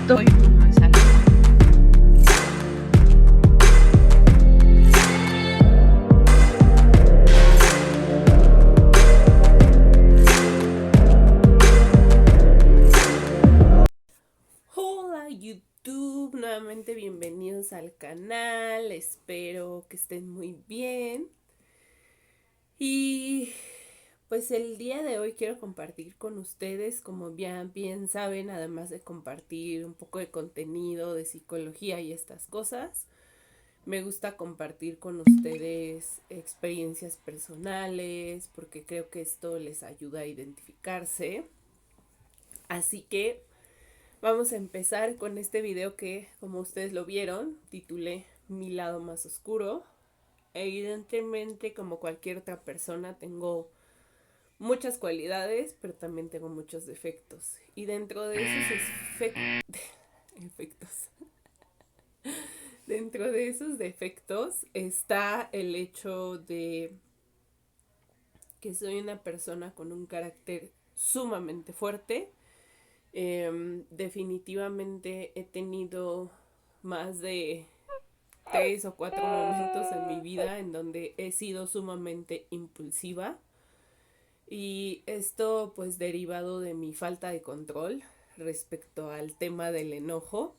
estoy uno es algo. Hola YouTube, nuevamente bienvenidos al canal, espero que estén muy bien. Y pues el día de hoy quiero compartir con ustedes, como bien saben, además de compartir un poco de contenido de psicología y estas cosas, me gusta compartir con ustedes experiencias personales porque creo que esto les ayuda a identificarse. Así que vamos a empezar con este video que, como ustedes lo vieron, titulé Mi lado más oscuro. Evidentemente, como cualquier otra persona, tengo muchas cualidades, pero también tengo muchos defectos. Y dentro de esos efectos, dentro de esos defectos está el hecho de que soy una persona con un carácter sumamente fuerte. Definitivamente he tenido más de 3 o 4 momentos en mi vida en donde he sido sumamente impulsiva, y esto pues derivado de mi falta de control respecto al tema del enojo.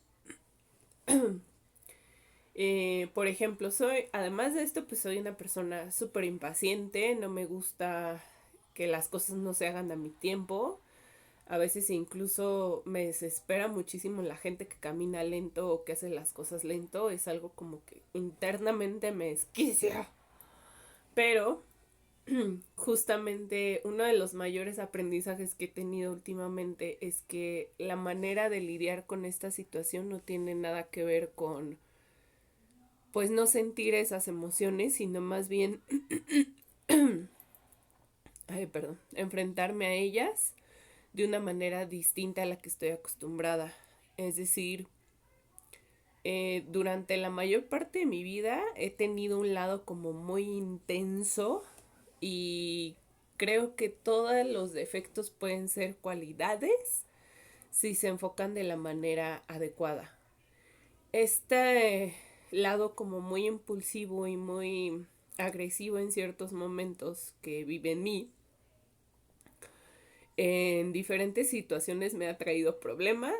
Por ejemplo, además de esto, pues soy una persona súper impaciente, no me gusta que las cosas no se hagan a mi tiempo. A veces incluso me desespera muchísimo la gente que camina lento o que hace las cosas lento. Es algo como que internamente me desquicia. Pero justamente uno de los mayores aprendizajes que he tenido últimamente es que la manera de lidiar con esta situación no tiene nada que ver con pues no sentir esas emociones, sino más bien enfrentarme a ellas de una manera distinta a la que estoy acostumbrada. Es decir, durante la mayor parte de mi vida he tenido un lado como muy intenso, y creo que todos los defectos pueden ser cualidades si se enfocan de la manera adecuada. Este lado como muy impulsivo y muy agresivo en ciertos momentos que vive en mí, en diferentes situaciones me ha traído problemas.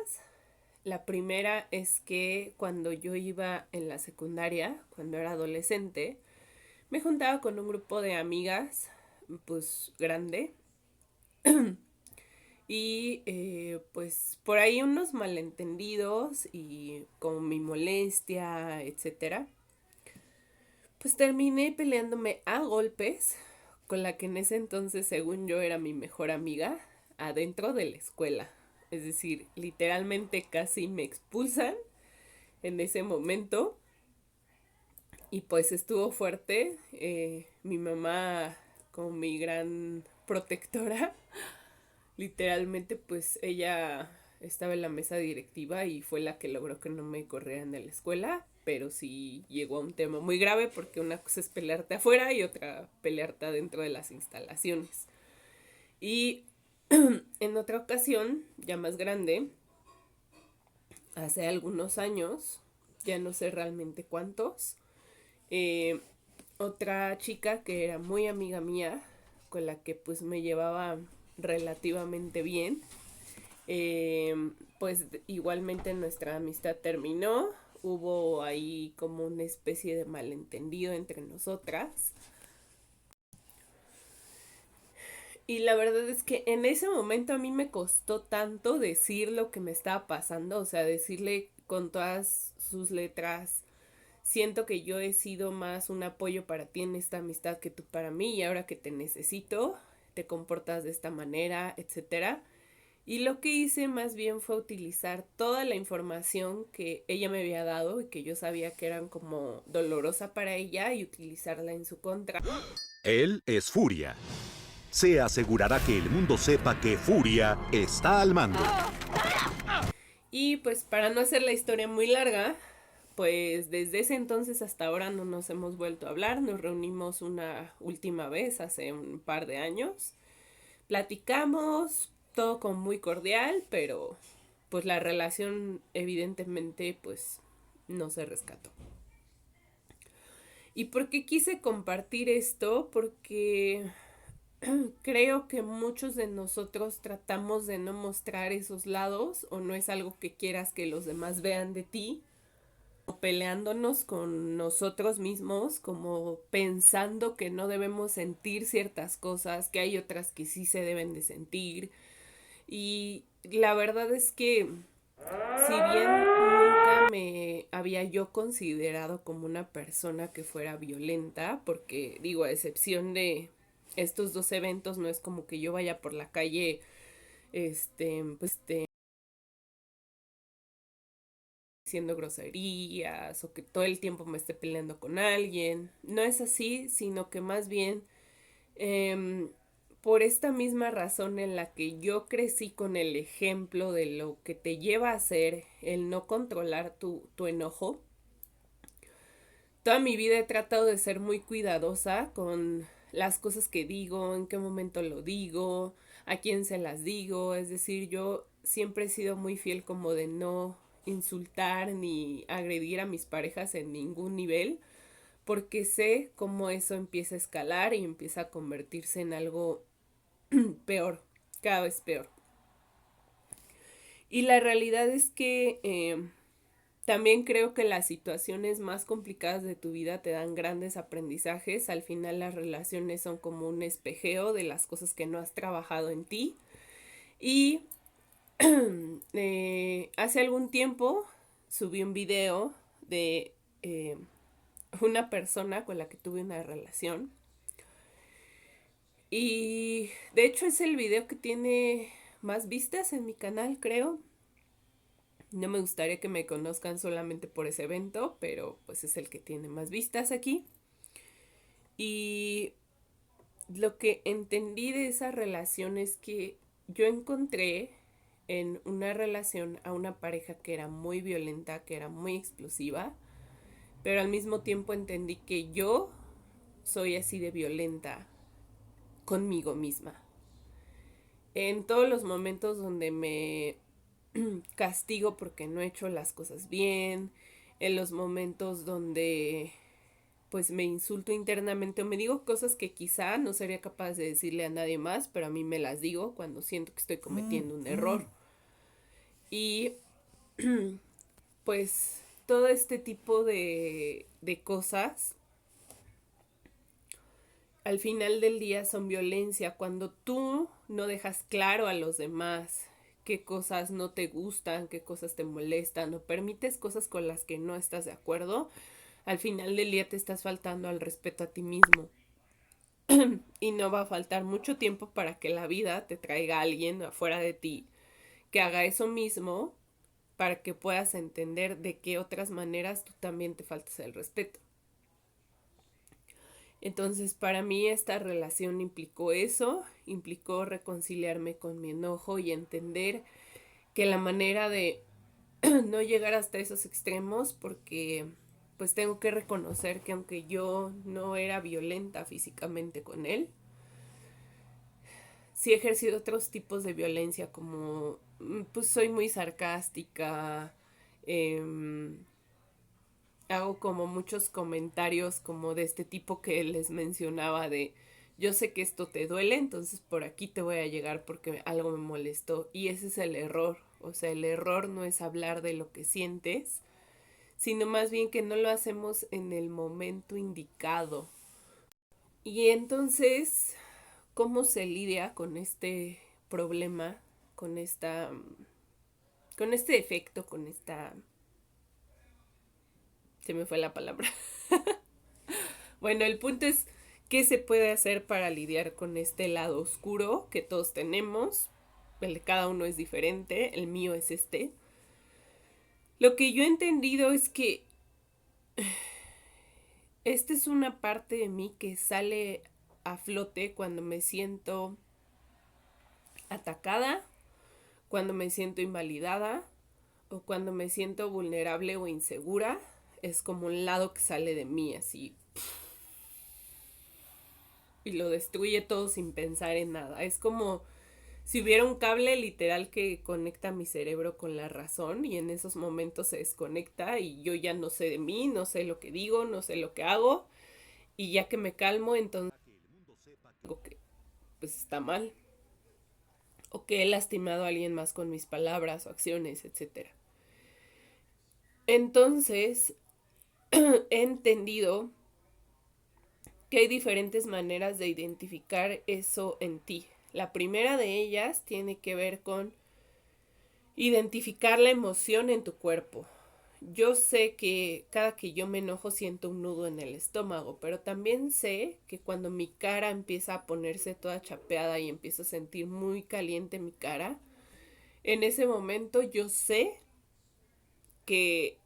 La primera es que cuando yo iba en la secundaria, cuando era adolescente, me juntaba con un grupo de amigas, pues grande, y pues por ahí unos malentendidos y como mi molestia, etcétera, pues terminé peleándome a golpes con la que en ese entonces, según yo, era mi mejor amiga, adentro de la escuela. Es decir, literalmente casi me expulsan en ese momento. Y pues estuvo fuerte. Mi mamá, como mi gran protectora, literalmente pues ella estaba en la mesa directiva y fue la que logró que no me corrieran de la escuela. Pero sí llegó a un tema muy grave porque una cosa es pelearte afuera y otra pelearte adentro de las instalaciones. Y en otra ocasión, ya más grande, hace algunos años, ya no sé realmente cuántos, eh, otra chica que era muy amiga mía, con la que pues me llevaba relativamente bien, pues igualmente nuestra amistad terminó. Hubo ahí como una especie de malentendido entre nosotras. Y la verdad es que en ese momento a mí me costó tanto decir lo que me estaba pasando, o sea, decirle con todas sus letras: siento que yo he sido más un apoyo para ti en esta amistad que tú para mí, y ahora que te necesito, te comportas de esta manera, etcétera. Y lo que hice más bien fue utilizar toda la información que ella me había dado y que yo sabía que eran como dolorosa para ella, y utilizarla en su contra. Él es Furia. Se asegurará que el mundo sepa que Furia está al mando. Y pues para no hacer la historia muy larga, pues desde ese entonces hasta ahora no nos hemos vuelto a hablar. Nos reunimos una última vez hace un par de años. Platicamos, todo como muy cordial, pero pues la relación evidentemente pues no se rescató. ¿Y por qué quise compartir esto? Porque creo que muchos de nosotros tratamos de no mostrar esos lados o no es algo que quieras que los demás vean de ti, o peleándonos con nosotros mismos, como pensando que no debemos sentir ciertas cosas, que hay otras que sí se deben de sentir. Y la verdad es que si bien nunca me había yo considerado como una persona que fuera violenta, porque digo, a excepción de estos dos eventos, no es como que yo vaya por la calle, pues, diciendo groserías o que todo el tiempo me esté peleando con alguien. No es así, sino que más bien eh, por esta misma razón en la que yo crecí con el ejemplo de lo que te lleva a hacer el no controlar tu enojo. Toda mi vida he tratado de ser muy cuidadosa con las cosas que digo, en qué momento lo digo, a quién se las digo. Es decir, yo siempre he sido muy fiel como de no insultar ni agredir a mis parejas en ningún nivel, porque sé cómo eso empieza a escalar y empieza a convertirse en algo peor, cada vez peor. Y la realidad es que también creo que las situaciones más complicadas de tu vida te dan grandes aprendizajes. Al final las relaciones son como un espejeo de las cosas que no has trabajado en ti. Y hace algún tiempo subí un video de una persona con la que tuve una relación. Y de hecho es el video que tiene más vistas en mi canal, creo. No me gustaría que me conozcan solamente por ese evento, pero pues es el que tiene más vistas aquí. Y lo que entendí de esa relación es que yo encontré en una relación a una pareja que era muy violenta, que era muy explosiva, pero al mismo tiempo entendí que yo soy así de violenta conmigo misma. En todos los momentos donde me castigo porque no he hecho las cosas bien, en los momentos donde pues me insulto internamente o me digo cosas que quizá no sería capaz de decirle a nadie más, pero a mí me las digo cuando siento que estoy cometiendo un error. Y pues todo este tipo de cosas al final del día son violencia. Cuando tú no dejas claro a los demás qué cosas no te gustan, qué cosas te molestan o permites cosas con las que no estás de acuerdo, al final del día te estás faltando al respeto a ti mismo. Y no va a faltar mucho tiempo para que la vida te traiga a alguien afuera de ti que haga eso mismo para que puedas entender de qué otras maneras tú también te faltas el respeto. Entonces, para mí esta relación implicó eso, implicó reconciliarme con mi enojo y entender que la manera de no llegar hasta esos extremos, porque pues tengo que reconocer que aunque yo no era violenta físicamente con él, sí he ejercido otros tipos de violencia, como pues soy muy sarcástica, eh, hago como muchos comentarios como de este tipo que les mencionaba de yo sé que esto te duele, entonces por aquí te voy a llegar porque algo me molestó. Y ese es el error. O sea, el error no es hablar de lo que sientes, sino más bien que no lo hacemos en el momento indicado. Y entonces, ¿cómo se lidia con este problema, con esta, con este defecto, con esta... Se me fue la palabra. Bueno, el punto es qué se puede hacer para lidiar con este lado oscuro que todos tenemos. El de cada uno es diferente, el mío es este. Lo que yo he entendido es que esta es una parte de mí que sale a flote cuando me siento atacada, cuando me siento invalidada o cuando me siento vulnerable o insegura. Es como un lado que sale de mí así y lo destruye todo sin pensar en nada. Es como si hubiera un cable literal que conecta mi cerebro con la razón y en esos momentos se desconecta y yo ya no sé de mí, no sé lo que digo, no sé lo que hago y ya que me calmo entonces digo que pues está mal o que he lastimado a alguien más con mis palabras o acciones, etcétera. Entonces he entendido que hay diferentes maneras de identificar eso en ti. La primera de ellas tiene que ver con identificar la emoción en tu cuerpo. Yo sé que cada que yo me enojo siento un nudo en el estómago, pero también sé que cuando mi cara empieza a ponerse toda chapeada y empiezo a sentir muy caliente mi cara, en ese momento yo sé que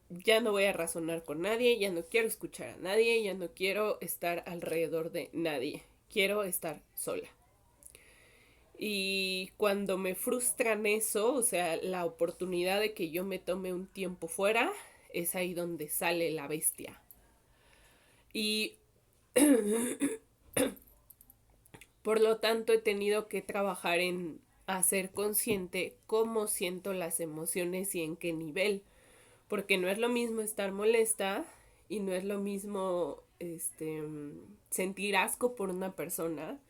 ya no voy a razonar con nadie, ya no quiero escuchar a nadie, ya no quiero estar alrededor de nadie, quiero estar sola. Y cuando me frustran eso, o sea, la oportunidad de que yo me tome un tiempo fuera, es ahí donde sale la bestia. Y por lo tanto he tenido que trabajar en hacer consciente cómo siento las emociones y en qué nivel. Porque no es lo mismo estar molesta y no es lo mismo sentir asco por una persona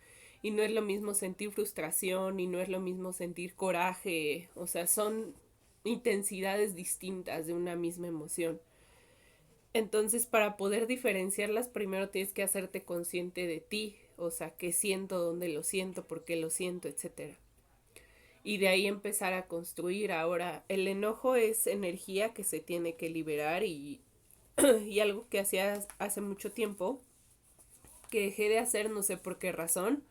y no es lo mismo sentir frustración y no es lo mismo sentir coraje. O sea, son intensidades distintas de una misma emoción. Entonces, para poder diferenciarlas, primero tienes que hacerte consciente de ti, o sea, qué siento, dónde lo siento, por qué lo siento, etcétera. Y de ahí empezar a construir. Ahora, el enojo es energía que se tiene que liberar y algo que hacía hace mucho tiempo, que dejé de hacer, no sé por qué razón,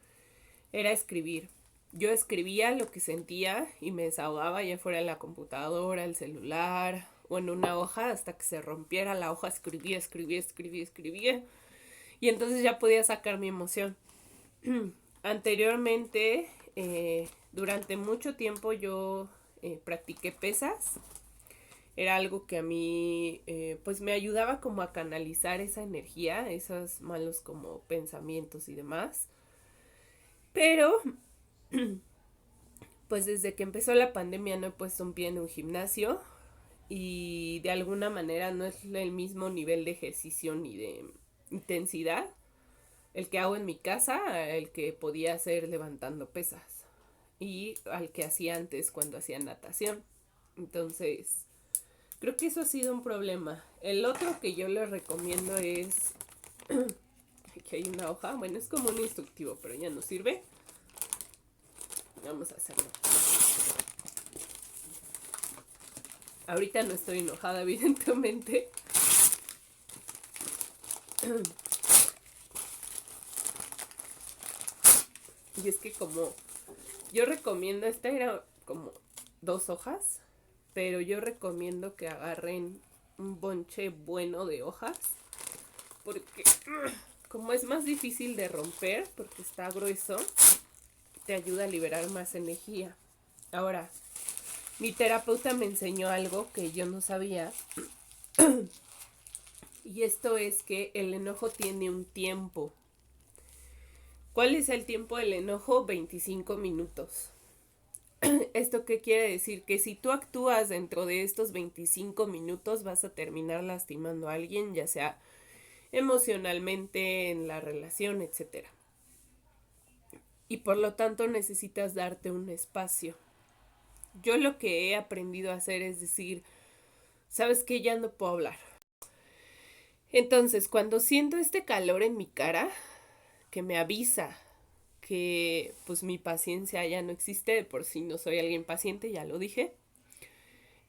era escribir. Yo escribía lo que sentía y me desahogaba, ya fuera en la computadora, el celular o en una hoja, hasta que se rompiera la hoja, escribía, escribía, escribía, escribía. Y entonces ya podía sacar mi emoción. Anteriormente, durante mucho tiempo yo practiqué pesas. Era algo que a mí pues me ayudaba como a canalizar esa energía, esos malos como pensamientos y demás. Pero pues desde que empezó la pandemia no he puesto un pie en un gimnasio y de alguna manera no es el mismo nivel de ejercicio ni de intensidad el que hago en mi casa, el que podía hacer levantando pesas y al que hacía antes cuando hacía natación. Entonces, creo que eso ha sido un problema. El otro que yo les recomiendo es... Aquí hay una hoja, bueno, es como un instructivo, pero ya no sirve. Vamos a hacerlo. Ahorita no estoy enojada, evidentemente. Y es que como yo recomiendo, esta era como 2 hojas, pero yo recomiendo que agarren un bonche bueno de hojas, porque como es más difícil de romper, porque está grueso, te ayuda a liberar más energía. Ahora, mi terapeuta me enseñó algo que yo no sabía, y esto es que el enojo tiene un tiempo. ¿Cuál es el tiempo del enojo? 25 minutos. ¿Esto qué quiere decir? Que si tú actúas dentro de estos 25 minutos vas a terminar lastimando a alguien, ya sea emocionalmente, en la relación, etcétera. Y por lo tanto necesitas darte un espacio. Yo lo que he aprendido a hacer es decir, ¿sabes qué? Ya no puedo hablar. Entonces, cuando siento este calor en mi cara, que me avisa que pues mi paciencia ya no existe, de por sí no soy alguien paciente, ya lo dije,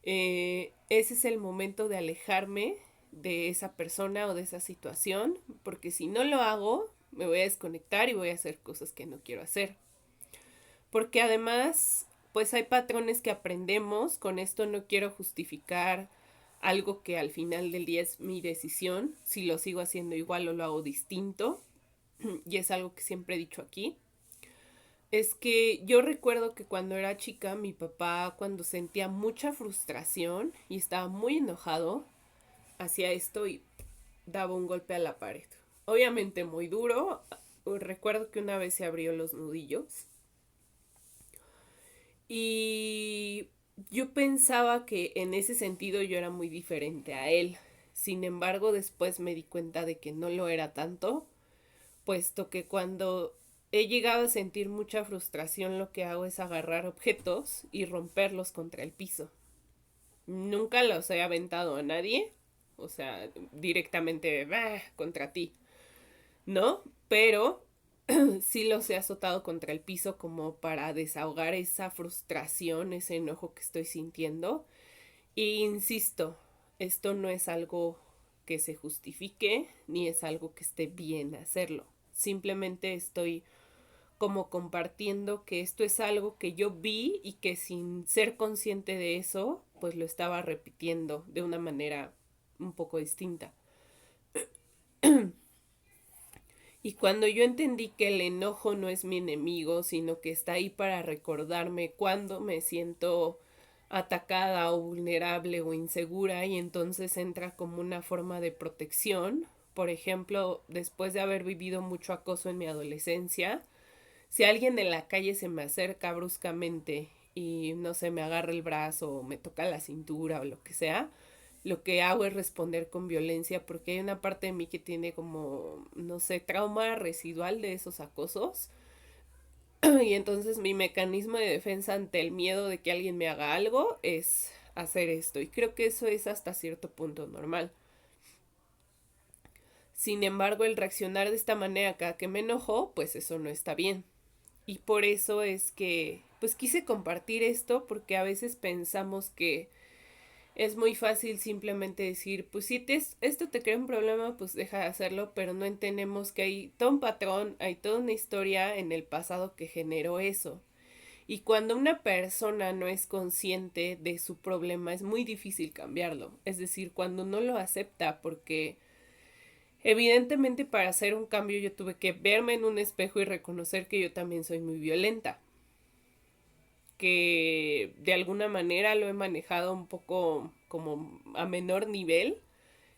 ese es el momento de alejarme de esa persona o de esa situación, porque si no lo hago, me voy a desconectar y voy a hacer cosas que no quiero hacer. Porque además, pues hay patrones que aprendemos, con esto no quiero justificar algo que al final del día es mi decisión, si lo sigo haciendo igual o lo hago distinto, y es algo que siempre he dicho aquí. Es que yo recuerdo que cuando era chica, mi papá, cuando sentía mucha frustración y estaba muy enojado, hacía esto y daba un golpe a la pared. Obviamente muy duro. Recuerdo que una vez se abrió los nudillos. Y yo pensaba que en ese sentido yo era muy diferente a él. Sin embargo, después me di cuenta de que no lo era tanto, puesto que cuando he llegado a sentir mucha frustración, lo que hago es agarrar objetos y romperlos contra el piso. Nunca los he aventado a nadie, o sea, directamente contra ti, ¿no? Pero sí los he azotado contra el piso como para desahogar esa frustración, ese enojo que estoy sintiendo. Y insisto, esto no es algo que se justifique ni es algo que esté bien hacerlo. Simplemente estoy como compartiendo que esto es algo que yo vi y que sin ser consciente de eso, pues lo estaba repitiendo de una manera un poco distinta. Y cuando yo entendí que el enojo no es mi enemigo, sino que está ahí para recordarme cuando me siento atacada o vulnerable o insegura, y entonces entra como una forma de protección. Por ejemplo, después de haber vivido mucho acoso en mi adolescencia, si alguien en la calle se me acerca bruscamente y no sé, me agarra el brazo o me toca la cintura o lo que sea, lo que hago es responder con violencia, porque hay una parte de mí que tiene como, no sé, trauma residual de esos acosos. Y entonces mi mecanismo de defensa ante el miedo de que alguien me haga algo es hacer esto. Y creo que eso es hasta cierto punto normal. Sin embargo, el reaccionar de esta manera cada que me enojo, pues eso no está bien. Y por eso es que, pues quise compartir esto, porque a veces pensamos que es muy fácil simplemente decir, pues si esto te crea un problema, pues deja de hacerlo, pero no entendemos que hay todo un patrón, hay toda una historia en el pasado que generó eso. Y cuando una persona no es consciente de su problema, es muy difícil cambiarlo. Es decir, cuando no lo acepta, porque evidentemente para hacer un cambio yo tuve que verme en un espejo y reconocer que yo también soy muy violenta, que de alguna manera lo he manejado un poco como a menor nivel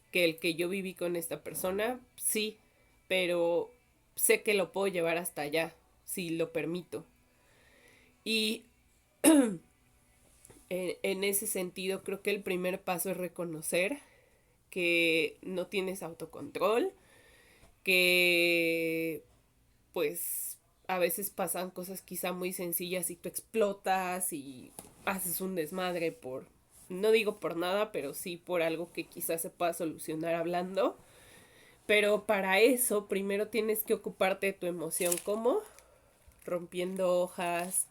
que el que yo viví con esta persona, sí, pero sé que lo puedo llevar hasta allá, si lo permito. Y en ese sentido creo que el primer paso es reconocer que no tienes autocontrol, que pues a veces pasan cosas quizá muy sencillas y tú explotas y haces un desmadre por, no digo por nada, pero sí por algo que quizás se pueda solucionar hablando. Pero para eso primero tienes que ocuparte de tu emoción, como rompiendo hojas.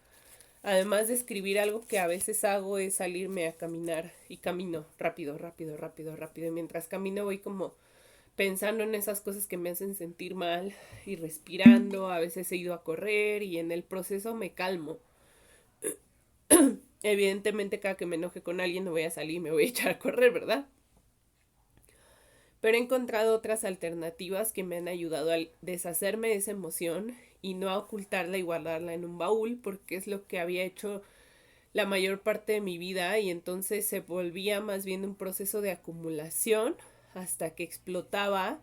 Además de escribir, algo que a veces hago es salirme a caminar y camino rápido, rápido, rápido, rápido. Y mientras camino voy como pensando en esas cosas que me hacen sentir mal y respirando. A veces he ido a correr y en el proceso me calmo. Evidentemente cada que me enoje con alguien no voy a salir y me voy a echar a correr, ¿verdad? Pero he encontrado otras alternativas que me han ayudado a deshacerme de esa emoción y no a ocultarla y guardarla en un baúl, porque es lo que había hecho la mayor parte de mi vida, y entonces se volvía más bien un proceso de acumulación hasta que explotaba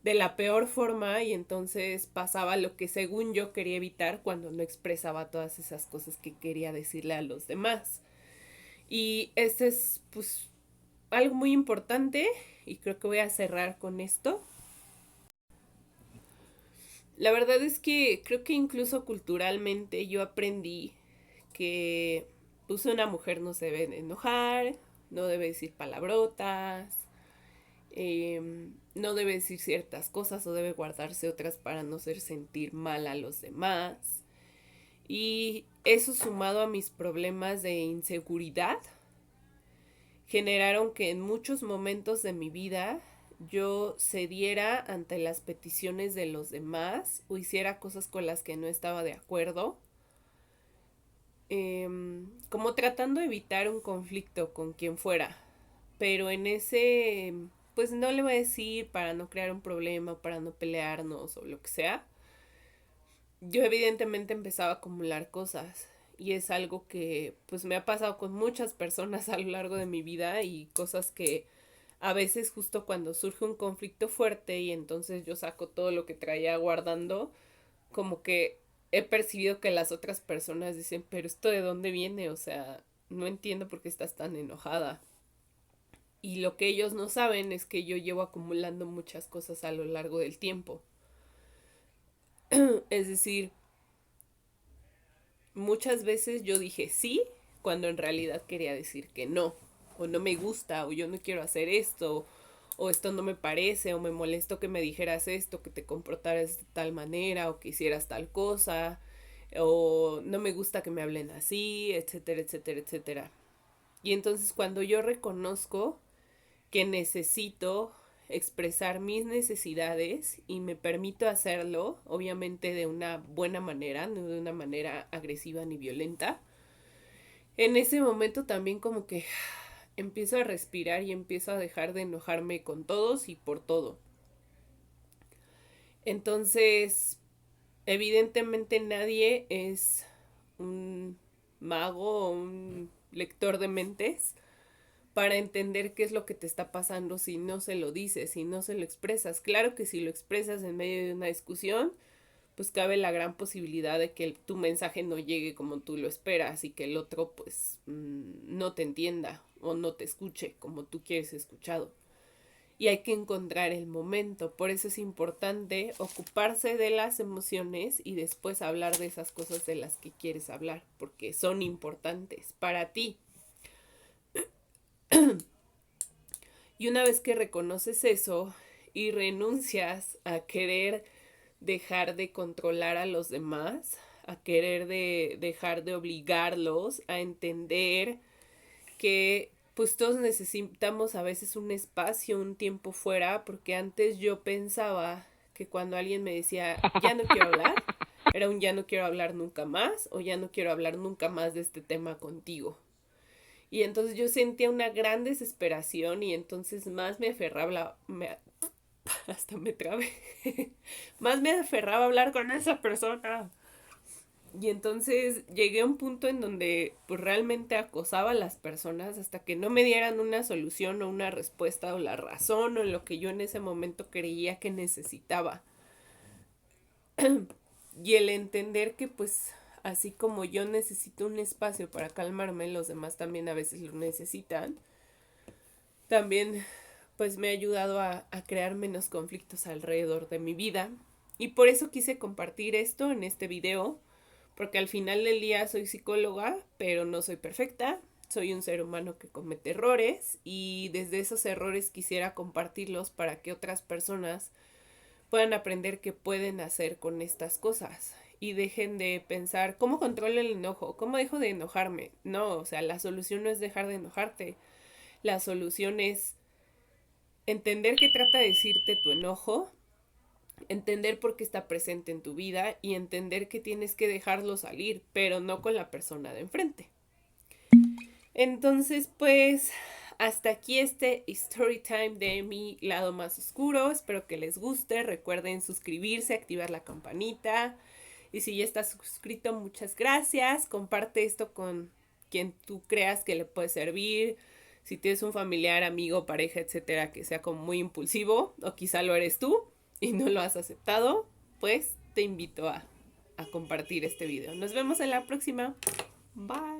de la peor forma, y entonces pasaba lo que según yo quería evitar cuando no expresaba todas esas cosas que quería decirle a los demás. Y este es pues algo muy importante, y creo que voy a cerrar con esto. La verdad es que creo que incluso culturalmente yo aprendí que pues una mujer no se debe de enojar, no debe decir palabrotas, no debe decir ciertas cosas o debe guardarse otras para no hacer sentir mal a los demás. Y eso, sumado a mis problemas de inseguridad, generaron que en muchos momentos de mi vida yo cediera ante las peticiones de los demás o hiciera cosas con las que no estaba de acuerdo, como tratando de evitar un conflicto con quien fuera. Pero en ese, pues no le voy a decir para no crear un problema, para no pelearnos o lo que sea. Yo evidentemente empezaba a acumular cosas, y es algo que pues me ha pasado con muchas personas a lo largo de mi vida, y cosas que a veces justo cuando surge un conflicto fuerte y entonces yo saco todo lo que traía guardando, como que he percibido que las otras personas dicen, pero esto de dónde viene, o sea, no entiendo por qué estás tan enojada. Y lo que ellos no saben es que yo llevo acumulando muchas cosas a lo largo del tiempo. Es decir, muchas veces yo dije sí cuando en realidad quería decir que no, o no me gusta, o yo no quiero hacer esto, o esto no me parece, o me molesto que me dijeras esto, que te comportaras de tal manera, o que hicieras tal cosa, o no me gusta que me hablen así, etcétera, etcétera, etcétera. Y entonces cuando yo reconozco que necesito expresar mis necesidades y me permito hacerlo, obviamente de una buena manera, no de una manera agresiva ni violenta, en ese momento también como que empiezo a respirar y empiezo a dejar de enojarme con todos y por todo. Entonces, evidentemente nadie es un mago o un lector de mentes para entender qué es lo que te está pasando si no se lo dices, si no se lo expresas. Claro que si lo expresas en medio de una discusión, pues cabe la gran posibilidad de que tu mensaje no llegue como tú lo esperas y que el otro pues no te entienda o no te escuche como tú quieres escuchado. Y hay que encontrar el momento. Por eso es importante ocuparse de las emociones y después hablar de esas cosas de las que quieres hablar, porque son importantes para ti. Y una vez que reconoces eso y renuncias a querer dejar de controlar a los demás, a querer dejar de obligarlos a entender que pues todos necesitamos a veces un espacio, un tiempo fuera, porque antes yo pensaba que cuando alguien me decía, ya no quiero hablar, era un ya no quiero hablar nunca más o ya no quiero hablar nunca más de este tema contigo. Y entonces yo sentía una gran desesperación y entonces más me aferraba, hasta me trabé, más me aferraba a hablar con esa persona. Y entonces llegué a un punto en donde pues realmente acosaba a las personas hasta que no me dieran una solución o una respuesta o la razón o lo que yo en ese momento creía que necesitaba. Y el entender que pues así como yo necesito un espacio para calmarme, los demás también a veces lo necesitan, también pues me ha ayudado a crear menos conflictos alrededor de mi vida. Y por eso quise compartir esto en este video, porque al final del día soy psicóloga, pero no soy perfecta. Soy un ser humano que comete errores y desde esos errores quisiera compartirlos para que otras personas puedan aprender qué pueden hacer con estas cosas y dejen de pensar cómo controlo el enojo, cómo dejo de enojarme. No, o sea, la solución no es dejar de enojarte. La solución es entender qué trata de decirte tu enojo, entender por qué está presente en tu vida y entender que tienes que dejarlo salir, pero no con la persona de enfrente. Entonces, pues, hasta aquí este story time de mi lado más oscuro. Espero que les guste. Recuerden suscribirse, activar la campanita. Y si ya estás suscrito, muchas gracias. Comparte esto con quien tú creas que le puede servir. Si tienes un familiar, amigo, pareja, etcétera, que sea como muy impulsivo, o quizá lo eres tú y no lo has aceptado, pues te invito a compartir este video. Nos vemos en la próxima. Bye.